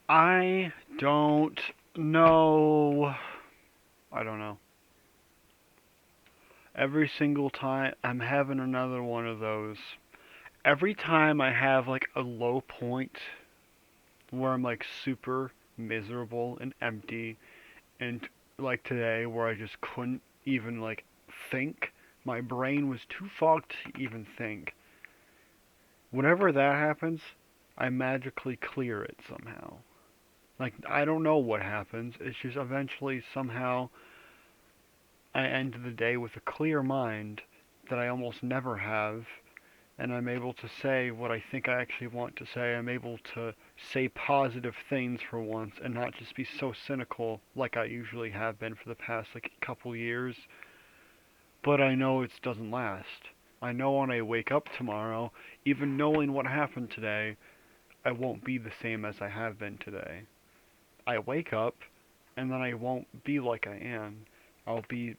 I don't know. I don't know. Every single time I'm having another one of those. Every time I have like a low point where I'm like super miserable and empty, and like today where I just couldn't even like think, my brain was too fogged to even think. Whenever that happens, I magically clear it somehow. Like, I don't know what happens. It's just eventually, somehow, I end the day with a clear mind that I almost never have, and I'm able to say what I think I actually want to say. I'm able to say positive things for once and not just be so cynical like I usually have been for the past, like, couple years. But I know it doesn't last. I know when I wake up tomorrow, even knowing what happened today, I won't be the same as I have been today. I wake up and then I won't be like I am. I'll be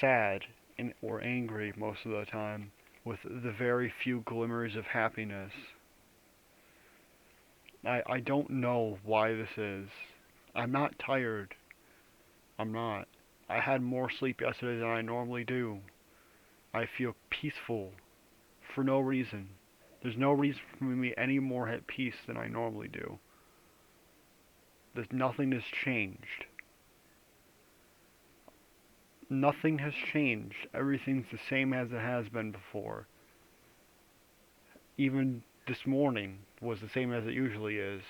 sad and or angry most of the time with the very few glimmers of happiness. I don't know why this is. I'm not tired. I'm not. I had more sleep yesterday than I normally do. I feel peaceful for no reason. There's no reason for me any more at peace than I normally do. There's nothing has changed. Nothing has changed. Everything's the same as it has been before. Even this morning was the same as it usually is,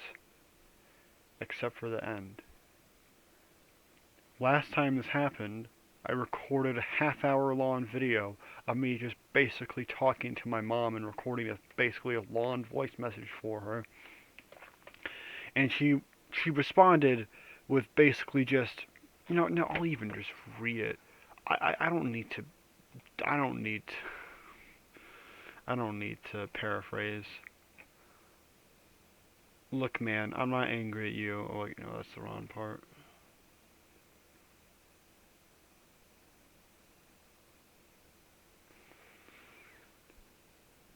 except for the end. Last time this happened, I recorded a half-hour long video of me just basically talking to my mom and recording basically a long voice message for her. And she responded with basically just, no, I'll even just read it. I don't need to I don't need I don't need to paraphrase. Look, man, I'm not angry at you. Oh, wait, no, that's the wrong part.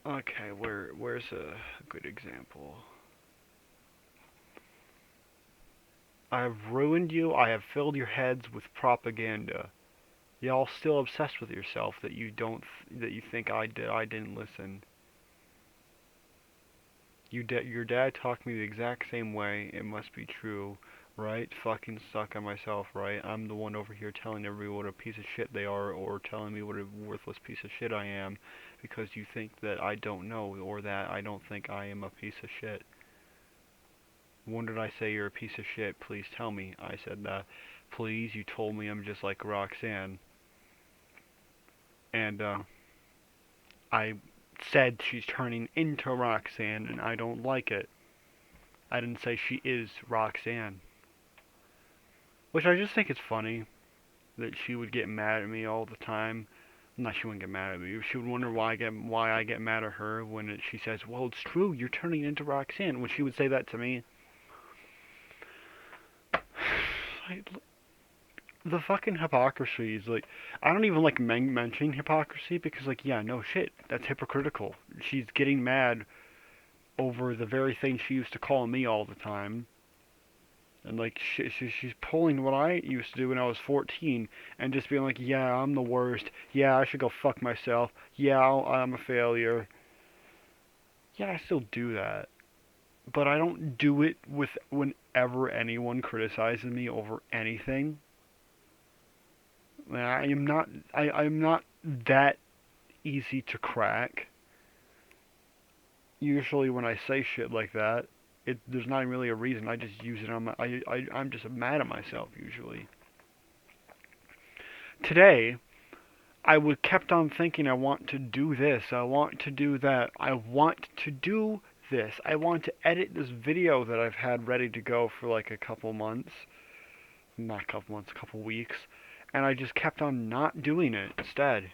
Okay, where's a good example? I have ruined you. I have filled your heads with propaganda. Y'all still obsessed with yourself that you don't that you think I didn't listen. Your dad talked me the exact same way. It must be true, right? Fucking suck on myself, right? I'm the one over here telling everyone what a piece of shit they are, or telling me what a worthless piece of shit I am, because you think that I don't know, or that I don't think I am a piece of shit. When did I say you're a piece of shit? Please tell me. I said that. Please, you told me I'm just like Roxanne. And I said she's turning into Roxanne, and I don't like it. I didn't say she is Roxanne. Which I just think it's funny that she would get mad at me all the time. Not she wouldn't get mad at me. She would wonder why I get mad at her when she says, "Well, it's true. You're turning into Roxanne." When she would say that to me, I, the fucking hypocrisy is like, I don't even like mentioning hypocrisy because, like, yeah, no shit, that's hypocritical. She's getting mad over the very thing she used to call me all the time. And like she's pulling what I used to do when I was 14 and just being like, yeah, I'm the worst. Yeah, I should go fuck myself. Yeah, I'm a failure. Yeah, I still do that, but I don't do it with whenever anyone criticizes me over anything. I am not. I'm not that easy to crack. Usually, when I say shit like that, there's not really a reason. I just use it on my. I'm just mad at myself usually. Today, I would kept on thinking I want to do this, I want to do that, I want to do this, I want to edit this video that I've had ready to go for like a couple months, not a couple months, a couple weeks, and I just kept on not doing it instead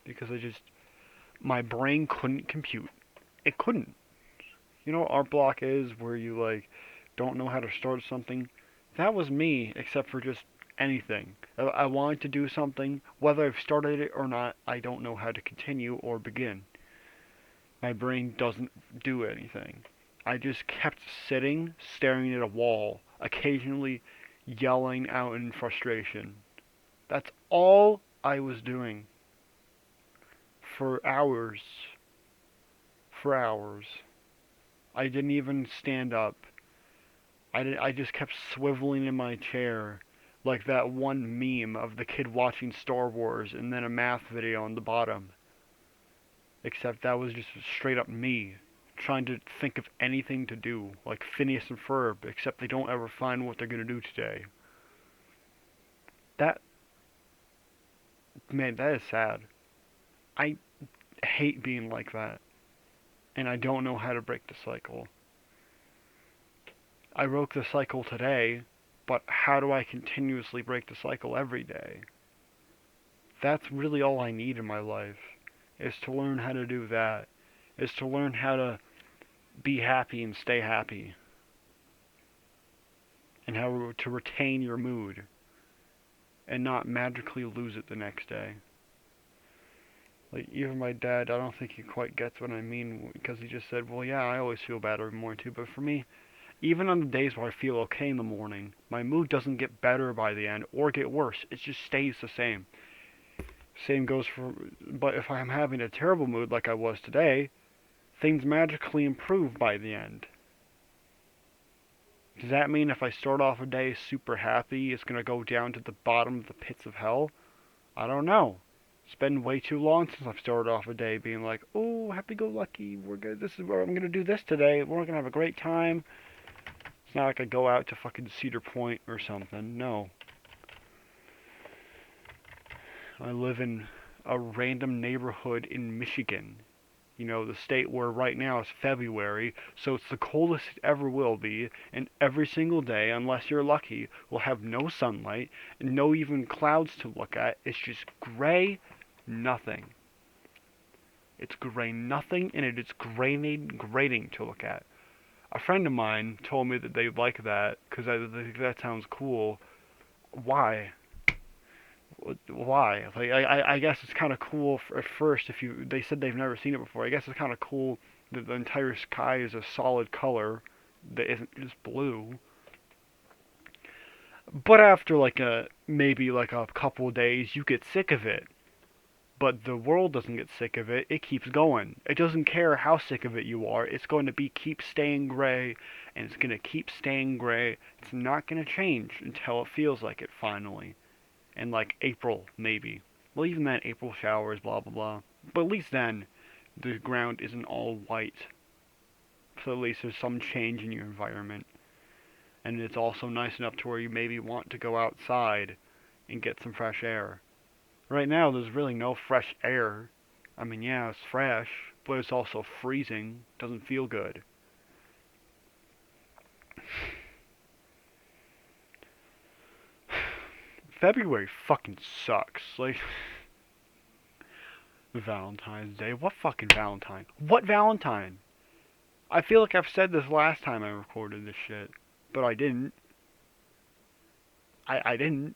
because my brain couldn't compute. It couldn't. You know what art block is, where you like don't know how to start something? That was me, except for just anything. I wanted to do something, whether I've started it or not, I don't know how to continue or begin. My brain doesn't do anything. I just kept sitting, staring at a wall, occasionally yelling out in frustration. That's all I was doing for hours. For hours. I didn't even stand up. I just kept swiveling in my chair like that one meme of the kid watching Star Wars and then a math video on the bottom. Except that was just straight up me trying to think of anything to do, like Phineas and Ferb, except they don't ever find what they're gonna do today. That, man, that is sad. I hate being like that, and I don't know how to break the cycle. I broke the cycle today, but how do I continuously break the cycle every day? That's really all I need in my life, is to learn how to do that, is to learn how to be happy and stay happy, and how to retain your mood, and not magically lose it the next day. Like, even my dad, I don't think he quite gets what I mean, because he just said, well, yeah, I always feel bad every morning too, but for me, even on the days where I feel okay in the morning, my mood doesn't get better by the end, or get worse, it just stays the same. Same goes for, but if I'm having a terrible mood like I was today, things magically improve by the end. Does that mean if I start off a day super happy, it's going to go down to the bottom of the pits of hell? I don't know. It's been way too long since I've started off a day being like, oh, happy-go-lucky, we're good, this is where I'm going to do this today, we're going to have a great time. It's not like I go out to fucking Cedar Point or something, no. I live in a random neighborhood in Michigan. You know, the state where right now is February, so it's the coldest it ever will be, and every single day, unless you're lucky, will have no sunlight, and no even clouds to look at. It's just gray, nothing. It's gray nothing, and it is grating to look at. A friend of mine told me that they like that, because I think that sounds cool. Why? Why? Like, I guess it's kind of cool at first if you. They said they've never seen it before. I guess it's kind of cool that the entire sky is a solid color that isn't just blue. But after like maybe like a couple of days, you get sick of it. But the world doesn't get sick of it. It keeps going. It doesn't care how sick of it you are. It's going to be keep staying gray, and it's going to keep staying gray. It's not going to change until it feels like it finally. In like April, maybe. Well, even then, April showers, blah blah blah. But at least then, the ground isn't all white. So at least there's some change in your environment. And it's also nice enough to where you maybe want to go outside and get some fresh air. Right now, there's really no fresh air. I mean, yeah, it's fresh, but it's also freezing. Doesn't feel good. February fucking sucks. Like, Valentine's Day. What fucking Valentine? What Valentine? I feel like I've said this last time I recorded this shit, but I didn't. I didn't.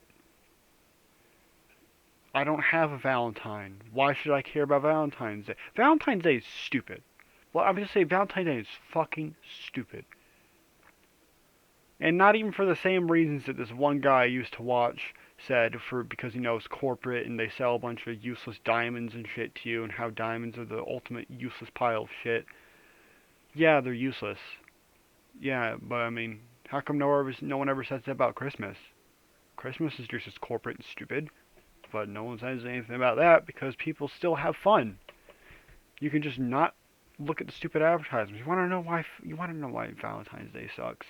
I don't have a Valentine. Why should I care about Valentine's Day? Valentine's Day is stupid. Well, I'm gonna say Valentine's Day is fucking stupid. And not even for the same reasons that this one guy I used to watch said, for because he knows corporate and they sell a bunch of useless diamonds and shit to you, and how diamonds are the ultimate useless pile of shit. Yeah, they're useless. Yeah, but I mean, how come no one ever says that about Christmas? Christmas is just as corporate and stupid, but no one says anything about that because people still have fun. You can just not look at the stupid advertisements. You want to know why Valentine's Day sucks?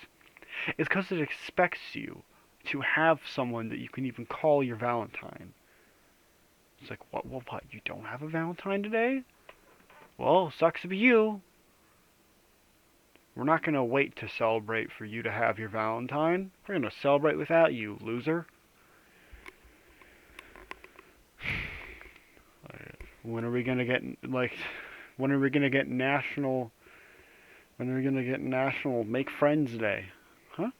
It's because it expects you to have someone that you can even call your Valentine. It's like, what? You don't have a Valentine today? Well, sucks to be you. We're not going to wait to celebrate for you to have your Valentine. We're going to celebrate without you, loser. When are we going to get, like, when are we going to get national, Make Friends Day? Huh?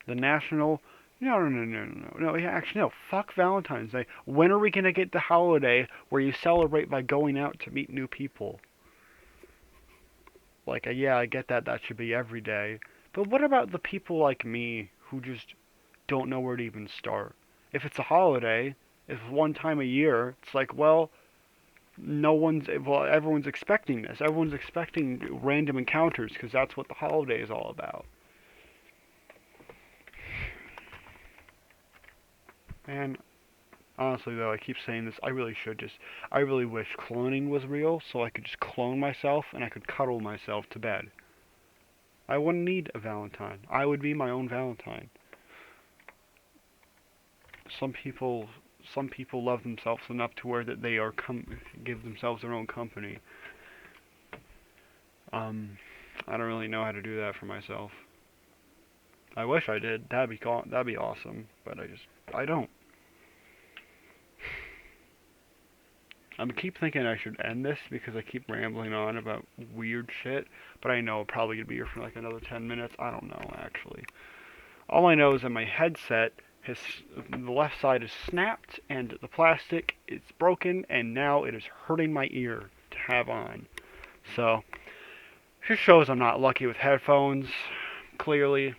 The national, no, yeah, actually, no, fuck Valentine's Day. When are we going to get the holiday where you celebrate by going out to meet new people? Like, yeah, I get that that should be every day. But what about the people like me who just don't know where to even start? If it's a holiday, if it's one time a year, it's like, well, everyone's expecting this. Everyone's expecting random encounters because that's what the holiday is all about. And honestly, though, I keep saying this, I really wish cloning was real so I could just clone myself and I could cuddle myself to bed. I wouldn't need a Valentine. I would be my own Valentine. Some people, some people love themselves enough to where that they are give themselves their own company. Um, I don't really know how to do that for myself. I wish I did. That'd be awesome. But I don't. I keep thinking I should end this because I keep rambling on about weird shit. But I know I'll probably gonna be here for like another 10 minutes. I don't know actually. All I know is that my headset has the left side is snapped and the plastic is broken and now it is hurting my ear to have on. So, it just shows I'm not lucky with headphones. Clearly,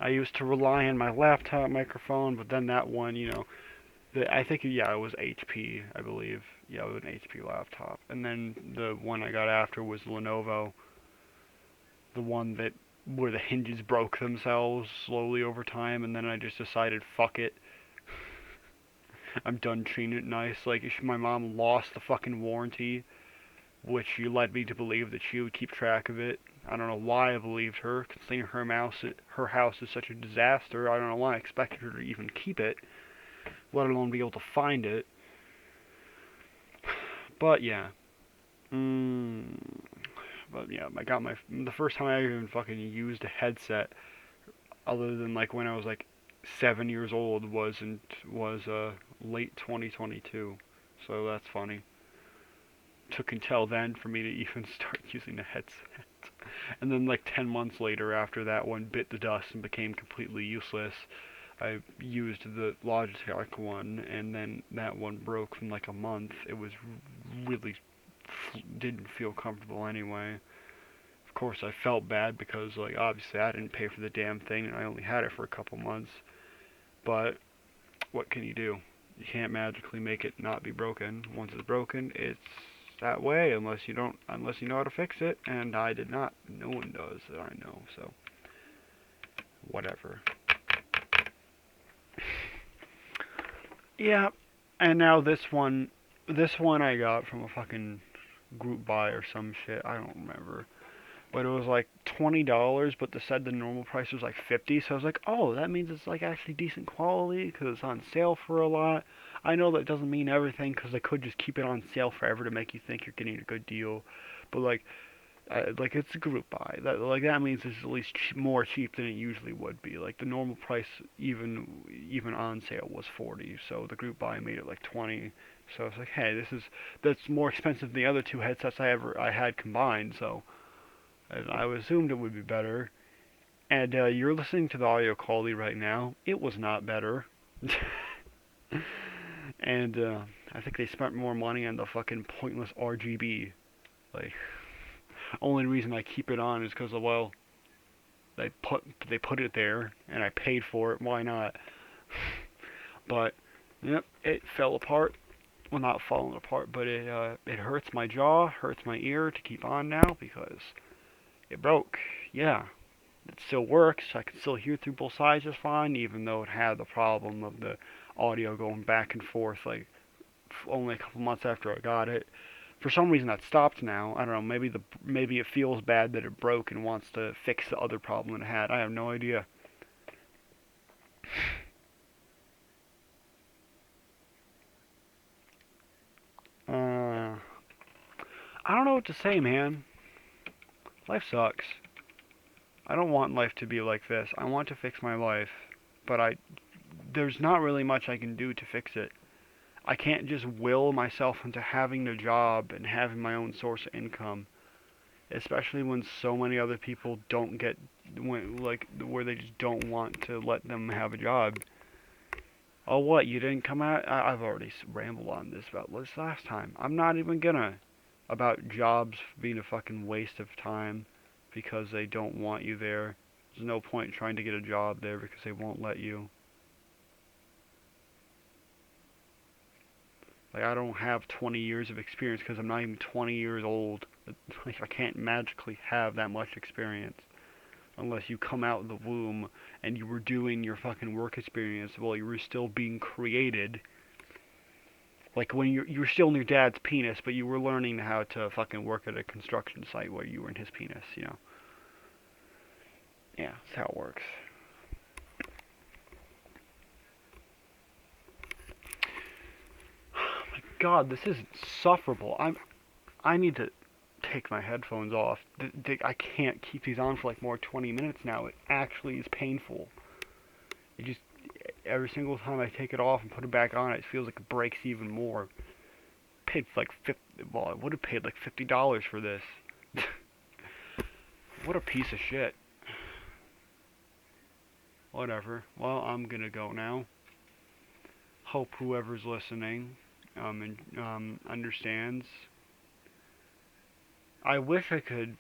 I used to rely on my laptop microphone, but then that one, I think yeah, it was HP, I believe. Yeah, it was an HP laptop. And then the one I got after was Lenovo, the one that where the hinges broke themselves slowly over time, and then I just decided, fuck it, I'm done treating it nice. Like, my mom lost the fucking warranty, which she led me to believe that she would keep track of it. I don't know why I believed her, considering her house is such a disaster. I don't know why I expected her to even keep it, let alone be able to find it. But yeah, mm, but yeah, I got the first time I even fucking used a headset, other than like when I was like 7 years old, was late 2022. So that's funny. Took until then for me to even start using a headset. And then like 10 months later, after that one bit the dust and became completely useless, I used the Logitech one, and then that one broke in like a month. It was really didn't feel comfortable anyway. Of course, I felt bad because like obviously I didn't pay for the damn thing, and I only had it for a couple months. But what can you do? You can't magically make it not be broken. Once it's broken, it's that way unless you know how to fix it, and I did not. No one does that I know, so whatever. Yeah, and now this one I got from a fucking group buy or some shit. I don't remember. But it was like $20, but they said the normal price was like 50. So I was like, oh, that means it's like actually decent quality because it's on sale for a lot. I know that doesn't mean everything because they could just keep it on sale forever to make you think you're getting a good deal. But like it's a group buy. That means it's at least more cheap than it usually would be. Like the normal price, even on sale, was 40. So the group buy made it like 20. So it's like, hey, that's more expensive than the other two headsets I had combined. So I assumed it would be better. And you're listening to the audio quality right now. It was not better. And I think they spent more money on the fucking pointless RGB. Like, only reason I keep it on is because of, well, they put it there and I paid for it. Why not? But yep, it fell apart. Well, not falling apart, but it hurts my jaw, hurts my ear to keep on now because it broke. Yeah, it still works. I can still hear through both sides just fine, even though it had the problem of the audio going back and forth like only a couple months after I got it. For some reason that stopped now. I don't know. Maybe it feels bad that it broke and wants to fix the other problem it had. I have no idea. Uh, I don't know what to say, man. Life sucks. I don't want life to be like this. I want to fix my life, but there's not really much I can do to fix it. I can't just will myself into having a job and having my own source of income, especially when so many other people don't get where they just don't want to let them have a job. Oh, what? You didn't come out? I've already rambled on this about this last time. I'm not even gonna. about jobs being a fucking waste of time because they don't want you there. There's no point trying to get a job there because they won't let you. Like, I don't have 20 years of experience because I'm not even 20 years old. Like, I can't magically have that much experience unless you come out of the womb and you were doing your fucking work experience while you were still being created. Like when you were still in your dad's penis, but you were learning how to fucking work at a construction site while you were in his penis, you know. Yeah, that's how it works. My God, this is insufferable. I need to take my headphones off. I can't keep these on for like more 20 minutes now. It actually is painful. It just every single time I take it off and put it back on, it feels like it breaks even more. Paid like well, I would have paid like $50 for this. What a piece of shit. Whatever. Well, I'm gonna go now. Hope whoever's listening understands. I wish I could.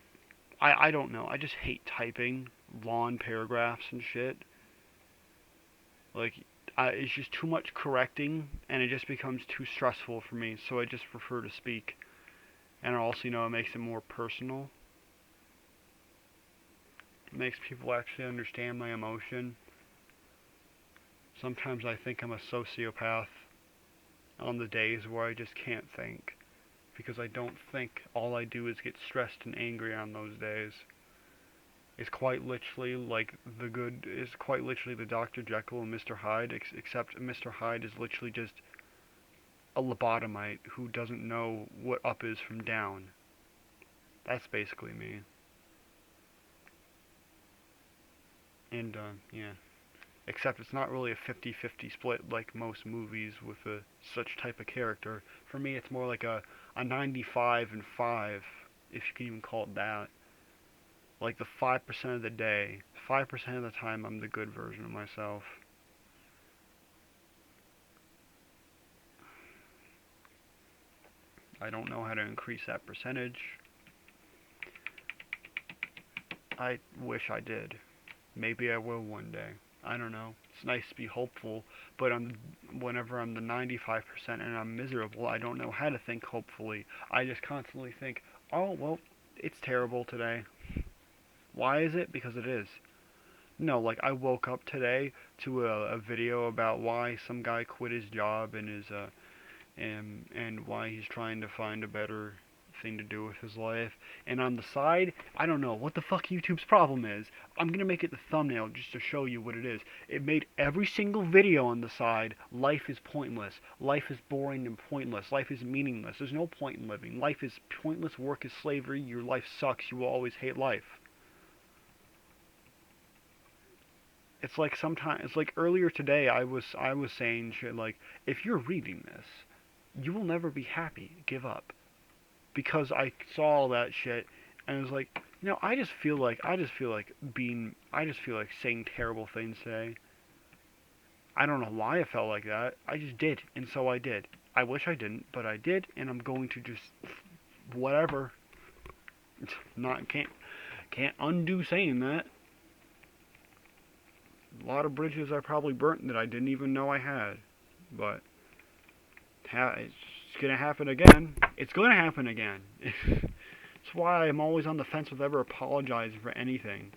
I don't know. I just hate typing long paragraphs and shit. Like, it's just too much correcting, and it just becomes too stressful for me. So I just prefer to speak. And also, you know, it makes it more personal. It makes people actually understand my emotion. Sometimes I think I'm a sociopath on the days where I just can't think. Because I don't think, all I do is get stressed and angry on those days. It's quite literally like it's quite literally the Dr. Jekyll and Mr. Hyde, except Mr. Hyde is literally just a lobotomite who doesn't know what up is from down. That's basically me. And, yeah. Except it's not really a 50-50 split like most movies with such type of character. For me, it's more like a 95 and 5, if you can even call it that. Like the 5% of the day, 5% of the time I'm the good version of myself. I don't know how to increase that percentage. I wish I did. Maybe I will one day. I don't know. It's nice to be hopeful, but whenever I'm the 95% and I'm miserable, I don't know how to think hopefully. I just constantly think, oh, well, it's terrible today. Why is it? Because it is. No, like I woke up today to a video about why some guy quit his job and and why he's trying to find a better thing to do with his life. And on the side, I don't know what the fuck YouTube's problem is. I'm gonna make it the thumbnail just to show you what it is. It made every single video on the side, life is pointless, life is boring and pointless, life is meaningless, there's no point in living, life is pointless, work is slavery, your life sucks, you will always hate life. It's like sometimes, it's like earlier today I was saying shit like, if you're reading this, you will never be happy, give up. Because I saw all that shit and it was like, you know, I just feel like saying terrible things today. I don't know why I felt like that. I just did, and so I did. I wish I didn't, but I did, and I'm going to just whatever. Not can't undo saying that. A lot of bridges I probably burnt that I didn't even know I had, but it's gonna happen again. It's gonna happen again. That's why I'm always on the fence with ever apologizing for anything,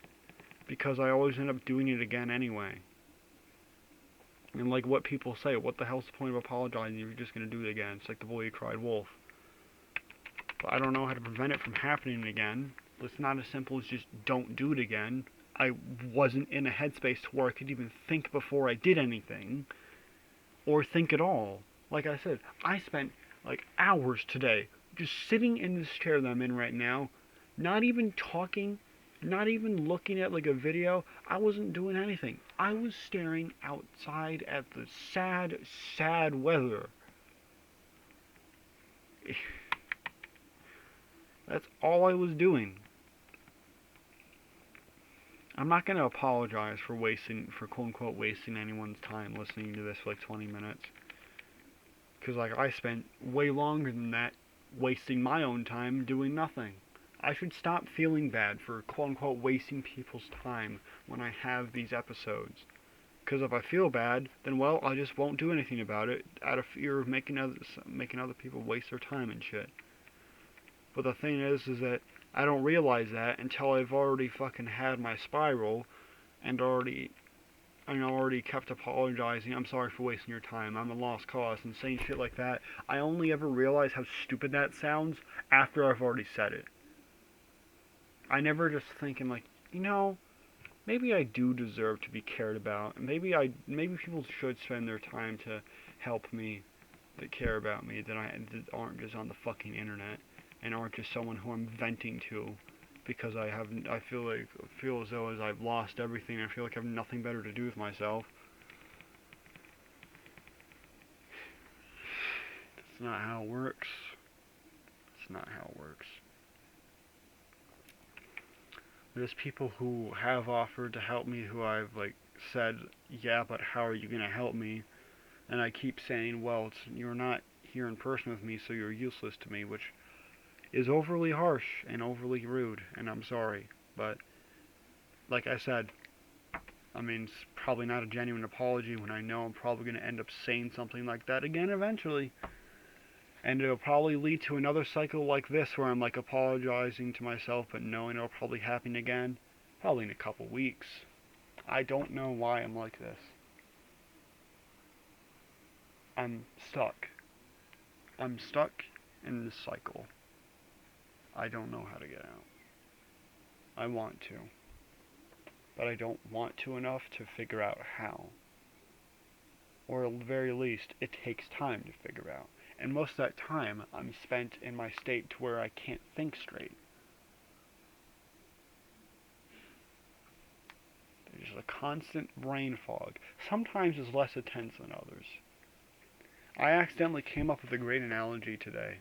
because I always end up doing it again anyway. And like what people say, what the hell's the point of apologizing if you're just gonna do it again? It's like the boy who cried wolf. But I don't know how to prevent it from happening again. It's not as simple as just don't do it again. I wasn't in a headspace to where I could even think before I did anything, or think at all. Like I said, I spent like hours today just sitting in this chair that I'm in right now, not even talking, not even looking at like a video. I wasn't doing anything. I was staring outside at the sad, sad weather. That's all I was doing. I'm not going to apologize for quote unquote wasting anyone's time listening to this for like 20 minutes. Because like I spent way longer than that wasting my own time doing nothing. I should stop feeling bad for quote unquote wasting people's time when I have these episodes. Because if I feel bad, then well, I just won't do anything about it out of fear of making other people waste their time and shit. But the thing is that I don't realize that until I've already fucking had my spiral and already kept apologizing. I'm sorry for wasting your time. I'm a lost cause and saying shit like that. I only ever realize how stupid that sounds after I've already said it. I never just thinking like, maybe I do deserve to be cared about. Maybe people should spend their time to help me, that care about me, that aren't just on the fucking internet and aren't just someone who I'm venting to because I feel as though as I've lost everything. I feel like I have nothing better to do with myself. It's not how it works. It's not how it works. There's people who have offered to help me who I've said, yeah, but how are you gonna help me? And I keep saying, well, you're not here in person with me, so you're useless to me, which is overly harsh and overly rude, and I'm sorry. But, like I said, it's probably not a genuine apology when I know I'm probably going to end up saying something like that again eventually. And it'll probably lead to another cycle like this where I'm apologizing to myself but knowing it'll probably happen again. Probably in a couple weeks. I don't know why I'm like this. I'm stuck. I'm stuck in this cycle. I don't know how to get out. I want to. But I don't want to enough to figure out how. Or at the very least, it takes time to figure out. And most of that time, I'm spent in my state to where I can't think straight. There's just a constant brain fog. Sometimes it's less intense than others. I accidentally came up with a great analogy today.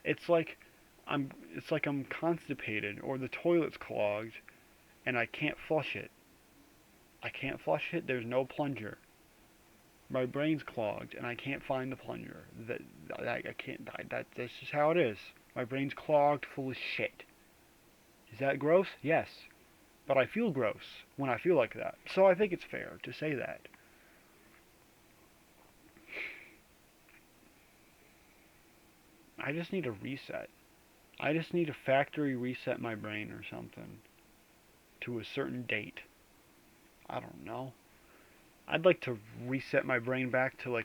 It's like I'm constipated or the toilet's clogged and I can't flush it. I can't flush it, there's no plunger. My brain's clogged and I can't find the plunger. That's just how it is. My brain's clogged full of shit. Is that gross? Yes. But I feel gross when I feel like that. So I think it's fair to say that. I just need a reset. I just need to factory reset my brain or something to a certain date. I don't know. I'd like to reset my brain back to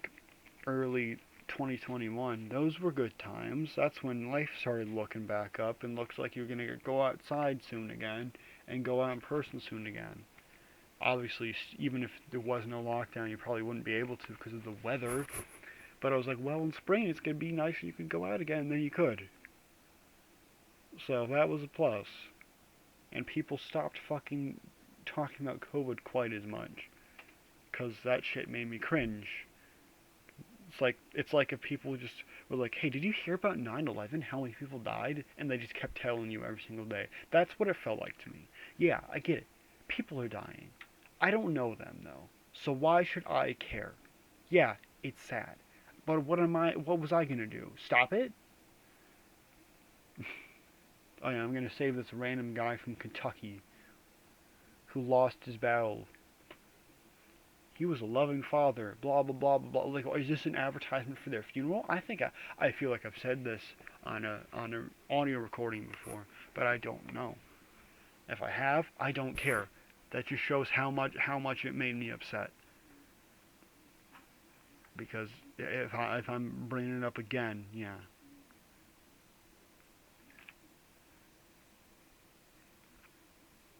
early 2021. Those were good times. That's when life started looking back up and looks like you're going to go outside soon again and go out in person soon again. Obviously, even if there was no lockdown, you probably wouldn't be able to because of the weather. But I was like, well, in spring it's going to be nice and you could go out again, and then you could. So that was a plus. And people stopped fucking talking about COVID quite as much. Because that shit made me cringe. It's like if people just were like, hey, did you hear about 9/11? How many people died? And they just kept telling you every single day. That's what it felt like to me. Yeah, I get it. People are dying. I don't know them, though. So why should I care? Yeah, it's sad. But what was I gonna do? Stop it? Oh yeah, I'm gonna save this random guy from Kentucky who lost his battle. He was a loving father, blah blah blah blah blah. Is this an advertisement for their funeral? I feel like I've said this on a audio recording before, but I don't know. If I have, I don't care. That just shows how much it made me upset. Because if I'm bringing it up again, yeah.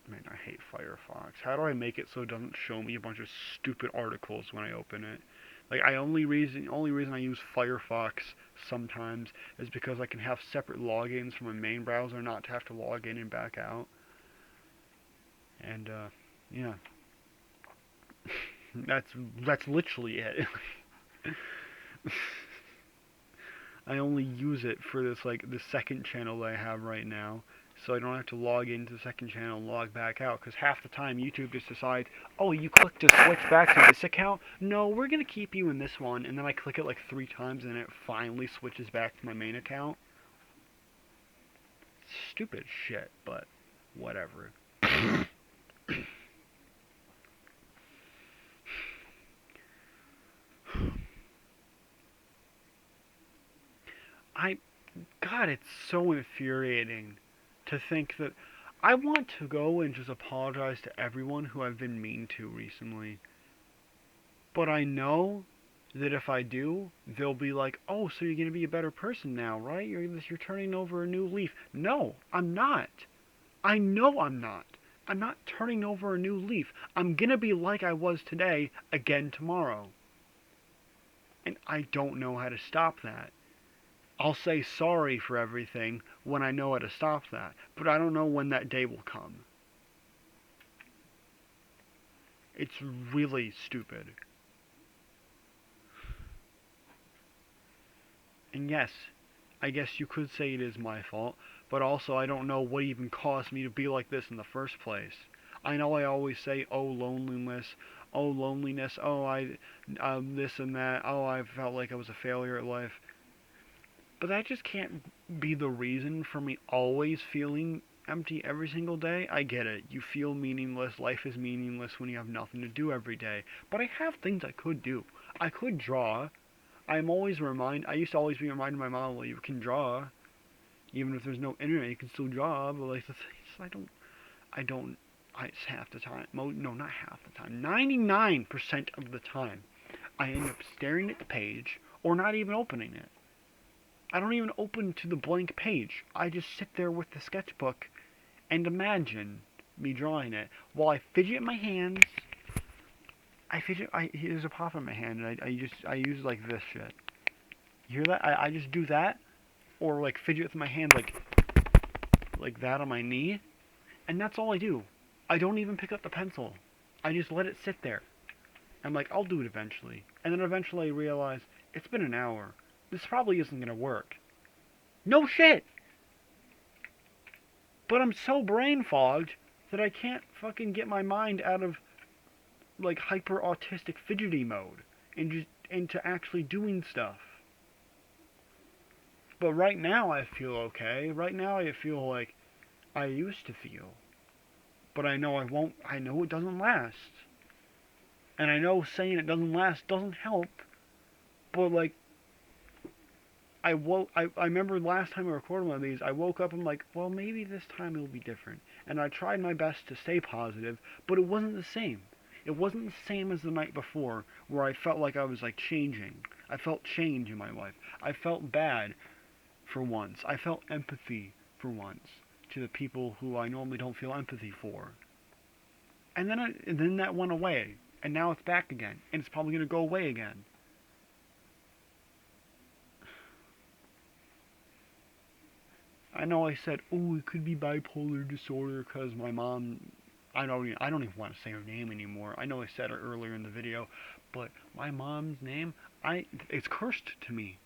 Man, I hate Firefox. How do I make it so it doesn't show me a bunch of stupid articles when I open it? Only reason I use Firefox sometimes is because I can have separate logins from my main browser, not to have to log in and back out. And yeah, that's literally it. I only use it for the second channel that I have right now, so I don't have to log into the second channel and log back out, because half the time YouTube just decides, oh, you clicked to switch back to this account? No, we're going to keep you in this one, and then I click it 3 times and it finally switches back to my main account. stupid shit, but whatever. I God, it's so infuriating to think that I want to go and just apologize to everyone who I've been mean to recently. But I know that if I do, they'll be like, "Oh, so you're going to be a better person now, right? You're turning over a new leaf." No, I'm not. I know I'm not. I'm not turning over a new leaf. I'm going to be like I was today again tomorrow. And I don't know how to stop that. I'll say sorry for everything when I know how to stop that, but I don't know when that day will come. It's really stupid. And yes, I guess you could say it is my fault, but also I don't know what even caused me to be like this in the first place. I know I always say, oh, loneliness, oh, this and that, oh, I felt like I was a failure at life. But that just can't be the reason for me always feeling empty every single day. I get it. You feel meaningless. Life is meaningless when you have nothing to do every day. But I have things I could do. I could draw. I used to always be reminding my mom, well, you can draw. Even if there's no internet, you can still draw. But like the thing is, it's half the time. No, not half the time. 99% of the time, I end up staring at the page or not even opening it. I don't even open to the blank page. I just sit there with the sketchbook and imagine me drawing it while I fidget my hands. There's a pop in my hand, and I use like this shit. You hear that? I just do that, or like fidget with my hand like that on my knee, and that's all I do. I don't even pick up the pencil. I just let it sit there. I'm like, I'll do it eventually, and then eventually I realize it's been an hour. This probably isn't gonna work. No shit! But I'm so brain fogged that I can't fucking get my mind out of like hyper autistic fidgety mode and just into actually doing stuff. But right now I feel okay. Right now I feel like I used to feel. But I know I won't. I know it doesn't last. And I know saying it doesn't last doesn't help. But like I remember last time I recorded one of these, I woke up and I'm like, well, maybe this time it'll be different. And I tried my best to stay positive, but it wasn't the same. It wasn't the same as the night before, where I felt like I was like changing. I felt change in my life. I felt bad for once. I felt empathy for once to the people who I normally don't feel empathy for. And then that went away, and now it's back again, and it's probably gonna go away again. I know I said, oh, it could be bipolar disorder because my mom. I don't even want to say her name anymore. I know I said it earlier in the video, but my mom's name, it's cursed to me.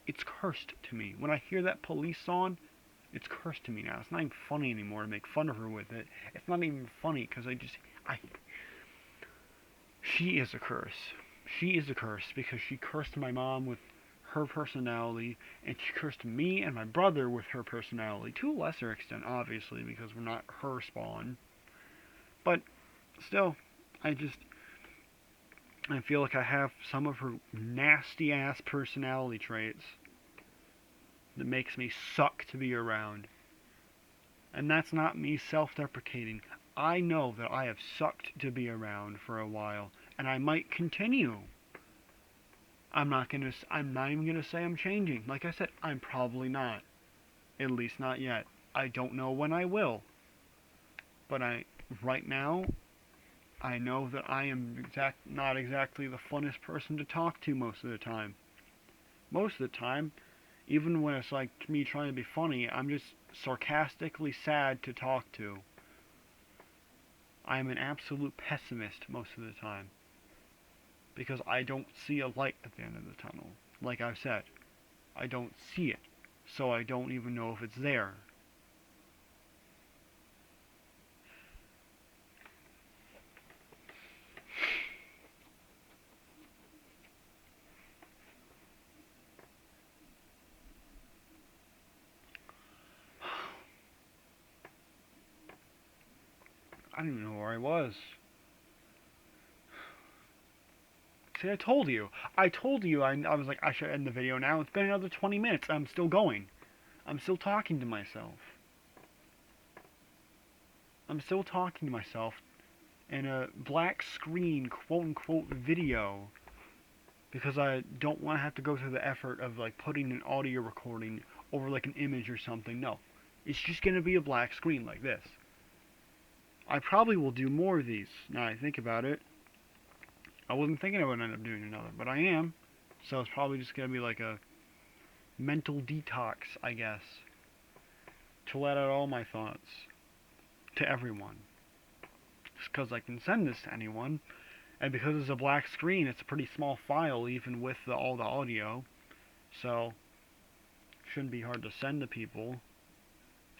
It's cursed to me. When I hear that Police song, it's cursed to me now. It's not even funny anymore to make fun of her with it. It's not even funny because she is a curse. She is a curse because she cursed my mom with her personality, and she cursed me and my brother with her personality, to a lesser extent, obviously, because we're not her spawn. But still, I just I feel like I have some of her nasty ass personality traits that makes me suck to be around. And that's not me self-deprecating. I know that I have sucked to be around for a while, and I might continue. I'm not even gonna say I'm changing. Like I said, I'm probably not. At least not yet. I don't know when I will. But right now, I know that I am not exactly the funnest person to talk to most of the time. Most of the time, even when it's like me trying to be funny, I'm just sarcastically sad to talk to. I'm an absolute pessimist most of the time. Because I don't see a light at the end of the tunnel. Like I've said, I don't see it. So I don't even know if it's there. I don't even know where I was. See, I told you. I was like, I should end the video now. It's been another 20 minutes. I'm still going. I'm still talking to myself. I'm still talking to myself in a black screen, quote-unquote, video. Because I don't want to have to go through the effort of, like, putting an audio recording over, like, an image or something. No. It's just going to be a black screen like this. I probably will do more of these, now I think about it. I wasn't thinking I would end up doing another, but I am. So it's probably just going to be like a mental detox, I guess. To let out all my thoughts. To everyone. Just because I can send this to anyone. And because it's a black screen, it's a pretty small file even with all the audio. So, shouldn't be hard to send to people.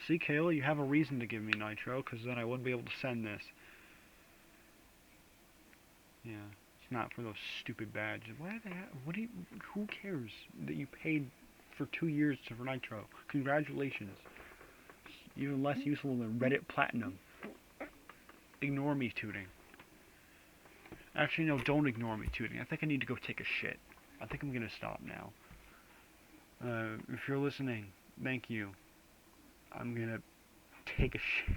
See, Kayla, you have a reason to give me Nitro, because then I wouldn't be able to send this. Yeah, it's not for those stupid badges. Who cares that you paid for 2 years for Nitro? Congratulations. It's even less useful than Reddit Platinum. Ignore me tooting. Actually, no, don't ignore me tooting. I think I need to go take a shit. I think I'm gonna stop now. If you're listening, thank you. I'm gonna take a shit.